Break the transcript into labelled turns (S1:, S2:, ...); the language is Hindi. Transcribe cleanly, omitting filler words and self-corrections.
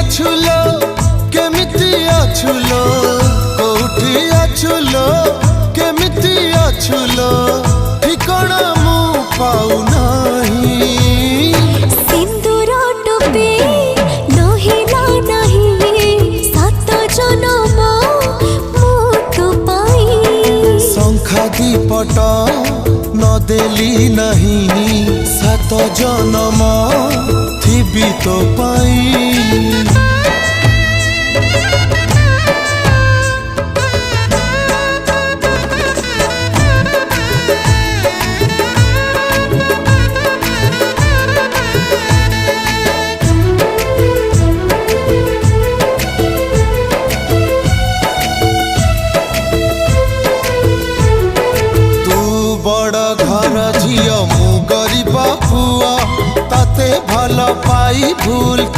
S1: अछुलो केमिति अछुलो कोठी अछुलो केमिति अछुलो ठिकाना मु पाउ नहीं
S2: सिंदूर टोपी नहिला नहीं सात जन्म मु तो पाई
S1: शंखा दीपट न देली नहीं सात जन्म थिबी तो पाई बड़ घर झियो मु गरीब पुआ ताते भल पाई भूल